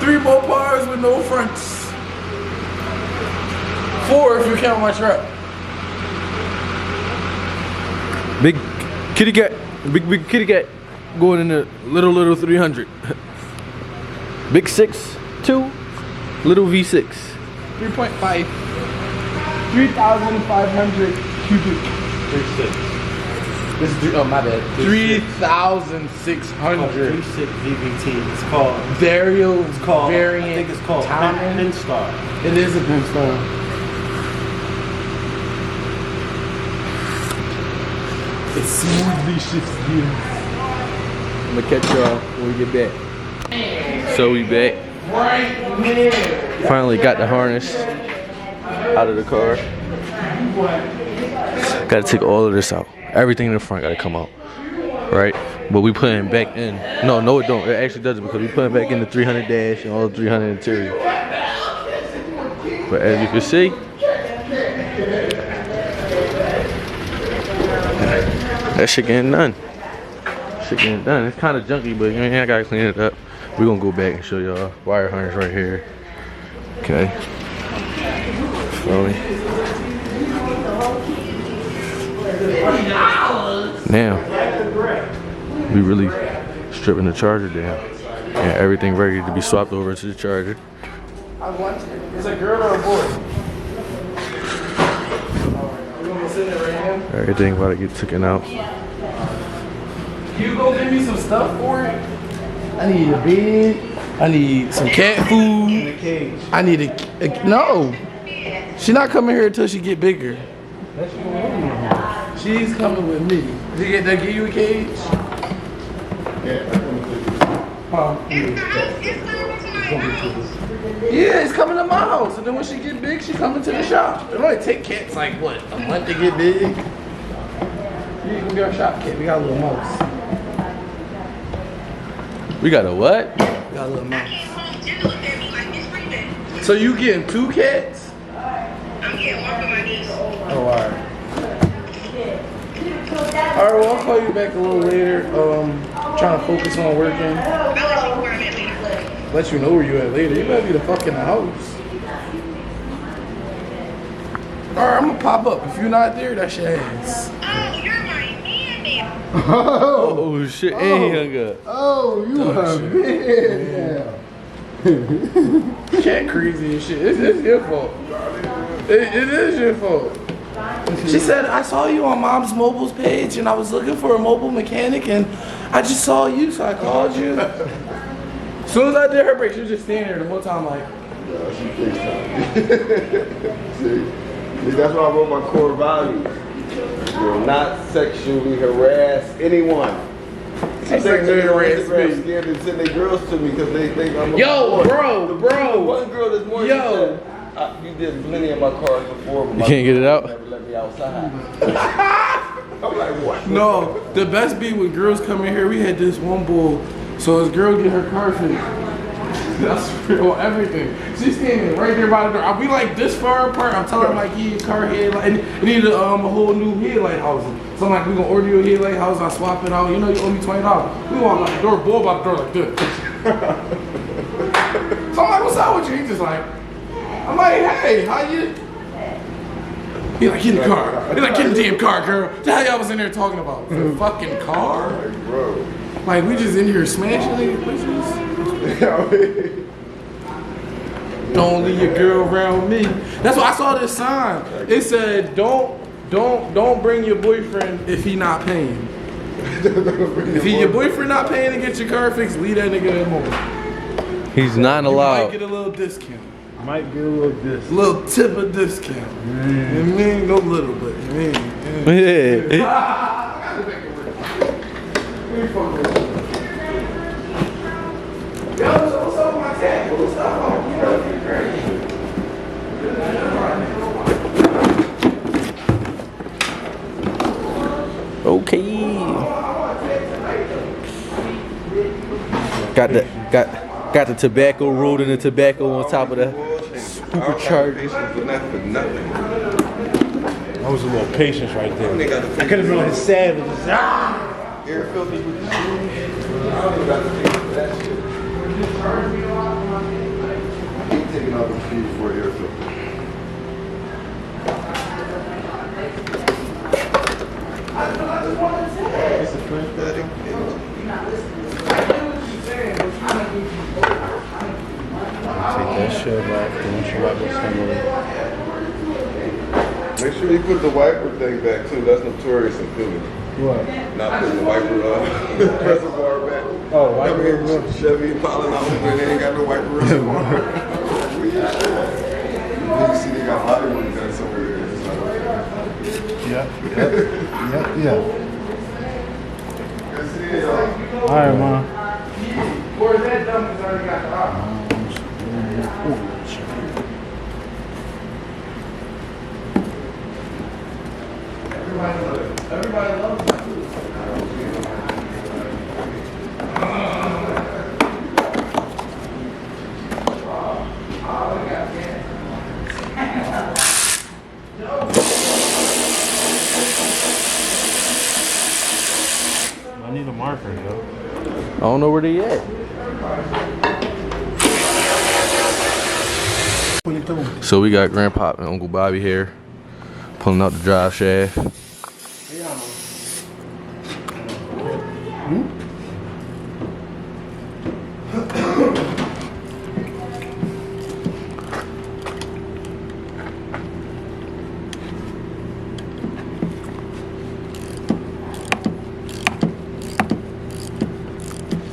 Three more bars with no fronts. 4 if you count my truck. Big kitty cat, big kitty cat going in the little 300. Big 6.2, little V6. 3.5. 3,500 cubic. 3.6. This is, oh my bad. 3,600. 3.6 VVT. It's called Vario. It's called. Variant. I think it's called Pinstar. It is a Pinstar. It's smoothly shifting. I'm gonna catch y'all when we get back. So we back. Right there. Finally got the harness out of the car. Gotta take all of this out. Everything in the front gotta come out. Right? But we putting it back in. No, it don't. It actually doesn't, because we putting back in the 300 dash and all the 300 interior. But as you can see, that shit getting done. It's kind of junky, but I gotta clean it up. We're gonna go back and show y'all wire harness right here. Okay. Feel me? Now, we really stripping the charger down. And everything ready to be swapped over to the charger. It's a girl or a boy? Everything about to get taken out. You go give me some stuff for it? I need a bed. I need some cat food. And a cage. I need a no. She's not coming here until she get bigger. She's coming with me. Did they give you a cage? Yeah, it's coming to my house. And then when she get big, she coming to the shop. It only take cats like what, a month to get big? You can get our shop cat. We got a little mouse. We got a what? We got a little mouse. So you getting 2 cats? I'm getting one for my niece. Oh, alright. Alright, well, I'll call you back a little later. Trying to focus on working. I'll let you know where I'm at later. Let you know where you at later. You better be the fuck in the house. Alright, I'm gonna pop up. If you're not there, that's your ass. Oh, you're my man now. Oh shit, and he hung up. Oh, you a man now. Cat crazy and shit. It's your fault. It is your fault. She said, I saw you on Mom's Mobile's page and I was looking for a mobile mechanic and I just saw you, so I called you. As soon as I did her break, she was just standing there the whole time like. See, that's why I wrote my core values. Will not sexually harass anyone. I think they're Instagram scared to send their girls to me because they think I'm a Yo, bro. One girl this morning said, you did plenty of my cars before, but You can't get it out? never let me outside. I'm like, what? No, the best be when girls come in here, we had this one bull, so this girl get her car fixed. That's real, everything. She's standing right there by the door. I'll be like this far apart. I'm telling her like, yeah, your car headlight, and you need a whole new headlight housing. So I'm like, we gonna order you a headlight house, I'll swap it out. You know, you owe me $20. We walk out the door, bull by the door like this. So I'm like, what's up with you? He's just like, I'm like, hey, how you? He like, get in the car. He like, get in the damn car, girl. The hell y'all was in there talking about? The fucking car? Bro. Like, we just in here smashing niggas bitches? Don't leave your girl around me. That's why I saw this sign. It said, don't bring your boyfriend if he not paying. If your boyfriend not paying to get your car fixed, leave that nigga at home. He's not You allowed. might get a little discount. Might get a little distant. Little tip of discount. You know what I mean? No little, but you know what I mean? Yeah. Yo, what's up with my tag? What's up? You know, you're crazy. Okay. Got the tobacco rolled and the tobacco on top of the supercharger. That was a little patience right there. I could have been on his side and just Air filters with the shoes. Keep taking out the shoes for air filters. It's a pathetic. take that shit off. Don't you wipe with somebody? Make sure you put the wiper thing back too. That's notorious in Philly. What? Not putting the wiper reservoir back. Oh, wiper reservoir. Chevy piling out and they ain't got no wiper reservoir. You see they got body work done somewhere. Yeah. All right, man. Or is that dumb that's already got the option? Everybody loves it. I need a marker, yo. I don't know where they at. So we got Grandpa and Uncle Bobby here, pulling out the drive shaft.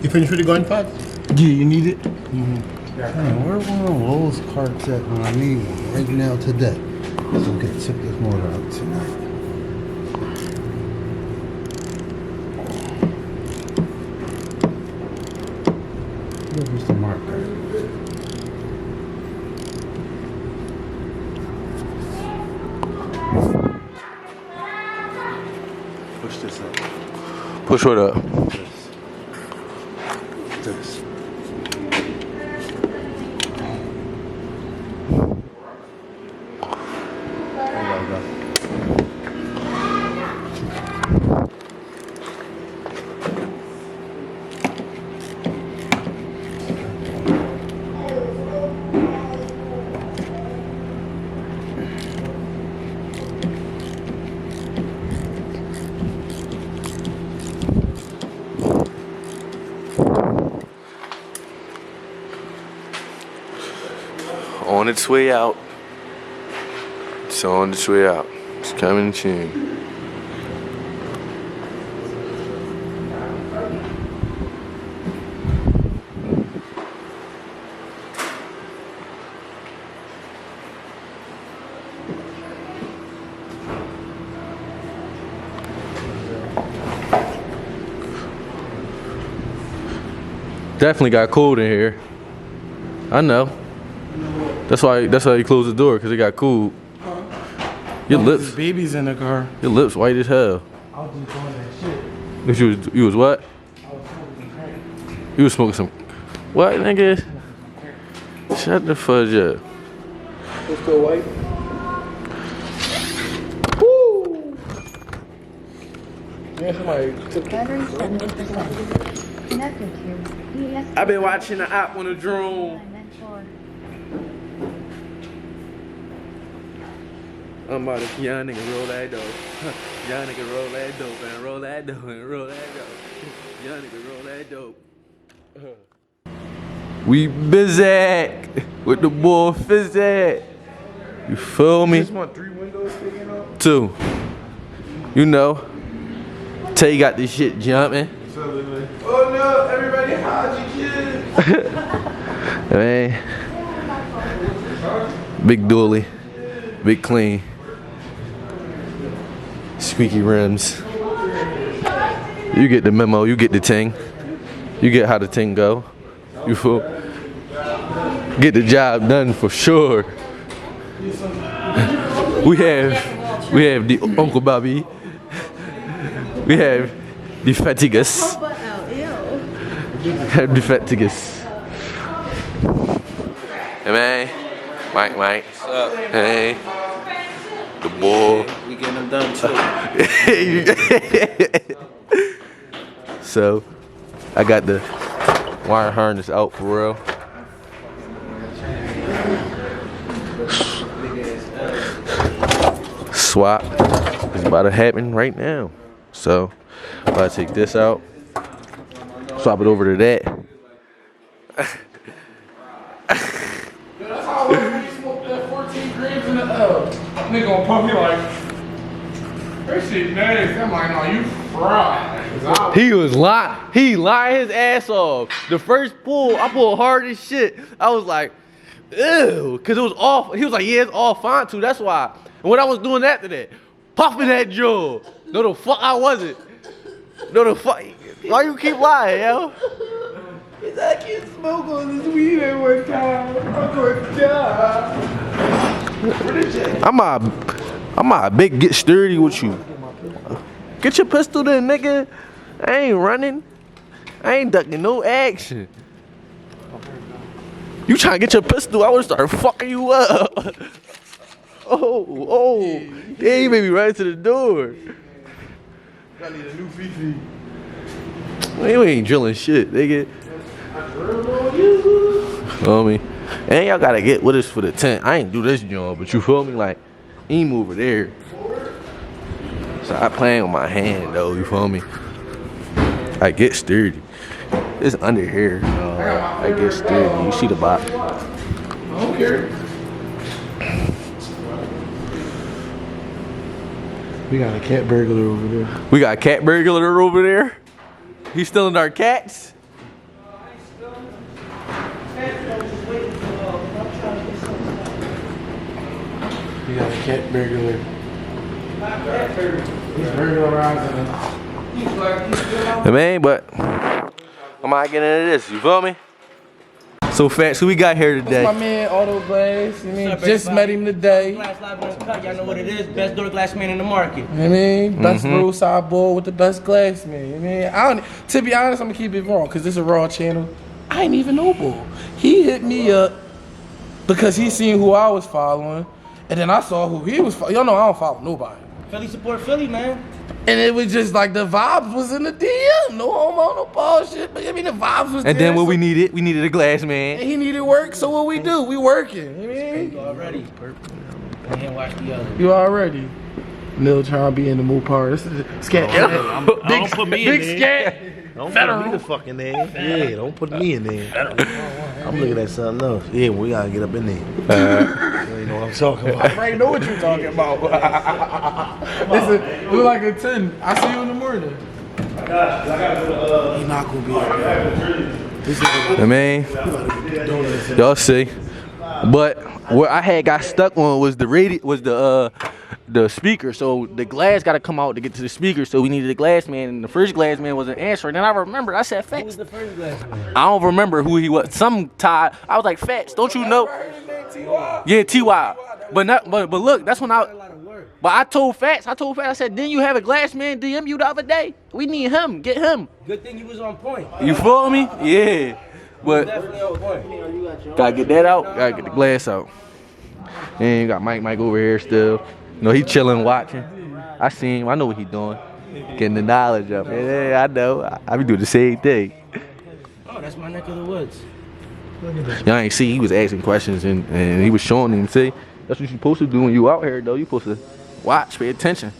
You finished with the gun pod? Yeah, you need it? Man, where one of those carts at when I need one right now today? So get check this motor out tonight. Where's the marker? Push this up. Push what up? This. on its way out. It's on its way out. It's coming soon. Definitely got cold in here. I know. That's why you closed the door, because it got cool. Your lips. There's babies in the car. Your lips white as hell. I was just doing that shit. You was what? I was smoking crack. You was smoking some. What, nigga? Shut the fudge up. What's still white? Woo! Yeah, somebody took Battery 70%. Connected to ES. I've been watching the app on the drone. I'm about to young nigga roll that dope. Young nigga roll that dope and roll that dope and roll that dope. Young nigga roll that dope. We busy with the boy Fizzy. You feel me? Just want 3 windows sticking up. 2. You know. Tay got this shit jumping. Oh no, everybody hide your kids. Man. Big dually. Big clean. Squeaky rims. You get the memo, you get the ting. You get how the ting go. You fool. Get the job done for sure. We have the Uncle Bobby. We have the Fatigas. Have the Fatigas. Hey man. Mike. What's up? Hey. The boy. We getting them done too. So, I got the wire harness out for real. Swap is about to happen right now. So, I'm about to take this out, swap it over to that. That's how when you smoke that 14 grams in the nigga gonna pump me like, that shit nasty. I'm like, no, you fried. He was lying. He lying his ass off. The first pull, I pulled hard as shit. I was like, ew, because it was off. He was like, yeah, it's all fine too. That's why. And when I was doing after that, puffing that jaw. No, the fuck I wasn't. No, the fuck. Why you keep lying, yo? Cause I can't smoke on this weed at one time. I'm going to die. I'm a big get sturdy with you. Get your pistol then, nigga. I ain't running. I ain't ducking no action. You trying to get your pistol, I would start fucking you up. Oh. Yeah, you made me right to the door. I need a new Fifi. You ain't drilling shit, nigga. Feel me? And y'all gotta get with us for the tent. I ain't do this job, but you feel me? Like, aim over there. So I playing with my hand though, you feel me? I get sturdy. It's under here. I get sturdy. You see the box? I don't care. We got a cat burglar over there. We got a cat burglar over there. He's stealing our cats. We got a cat burglar. He's burglarizing us. Man, but I'm not getting into this. You feel me? So fast. Who we got here That's today? my man Auto Glass. You mean, just met him today. Glass live on the cut. Y'all know what it is. Best door glass man in the market. You know what I mean? Best roadside boy with the best glass, man. You know what I mean? To be honest, I'm gonna keep it wrong because this is a raw channel. I ain't even know Bull. He hit me up because he seen who I was following, and then I saw who he was following. Y'all know I don't follow nobody. Philly support Philly, man. And it was just like the vibes was in the DM. No homo, no bullshit. But I mean, the vibes was there. And then what so- we needed? We needed a glass man. And he needed work, so what we do? We working. You know what I mean? You already. And watch the other. You already. Nil trying to be in the mood part. This is scat. Don't put me in Big there. scat. Don't put me the fucking name. Yeah, don't put me in there. I'm looking at something else. Yeah, we gotta get up in there. You know what I'm talking about. I already know what you're talking about. Listen, look like a 10. I see you in the morning. He not gonna be able to. I mean, y'all see. But what I had got stuck on was the speaker. So the glass got to come out to get to the speaker. So we needed a glass man, and the first glass man wasn't answering. Then I remembered. I said, "Fats." Who was the first glass man? I don't remember who he was. Some Todd. I was like, "Fats, don't you know?" Yeah, Ty. But look, that's when But I told Fats, I said, didn't you have a glass man DM you the other day? We need him. Get him. Good thing you was on point. You feel me? Yeah. But Definitely on point. gotta get that out. Gotta get the glass out. And you got Mike over here still. You know, he chilling, watching. I seen him. I know what he doing. Getting the knowledge up. Yeah, I know. I be doing the same thing. Oh, that's my neck of the woods. Y'all ain't see, he was asking questions and he was showing him. See, that's what you supposed to do when you out here, though. You supposed to watch, pay attention.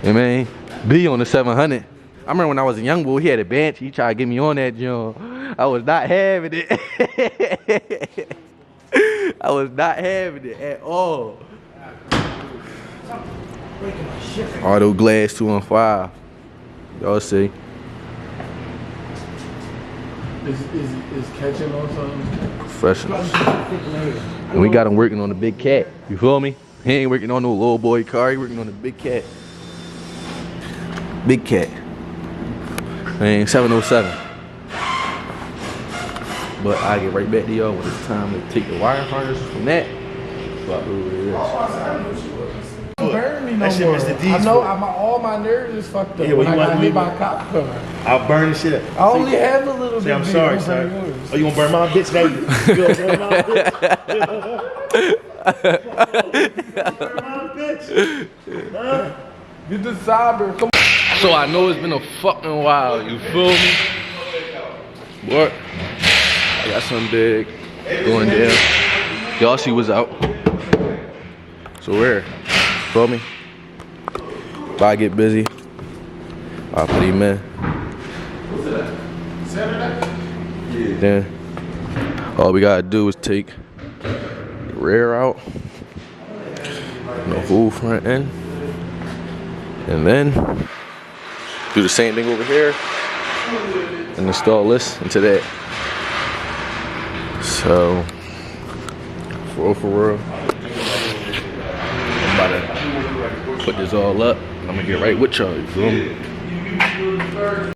I mean, B on the 700. I remember when I was a young boy, he had a bench. He tried to get me on that joint. I was not having it. I was not having it at all. Auto glass 215. Y'all see. Is catching on something? Professionals. And we got him working on the big cat. You feel me? He ain't working on no little boy car. He working on the big cat. Big cat. Man, 707. But I get right back to y'all when it's time to take the wire harness from that. Swap over to this. Don't burn me no That shit more. Mr. D's I know for. all my nerves is fucked up. Yeah, well, when you I want got to hit leave by it? a cop car. I'll burn the shit up. I only have a little Say, bit. I'm big. sorry, Don't burn son. yours. Oh, you gonna burn my bitch, baby? You gonna burn my bitch? Burn my bitch. Huh? Get the cyber. Come on. So I know it's been a fucking while. You feel me? What? I got something big going down. Y'all see what's out. So where? Feel me? If I get busy, I'll put him in. Then all we gotta do is take the rear out, the whole front end, and then do the same thing over here and install this into that. So for real, I'm about to put this all up. I'm gonna get right with y'all, you feel me?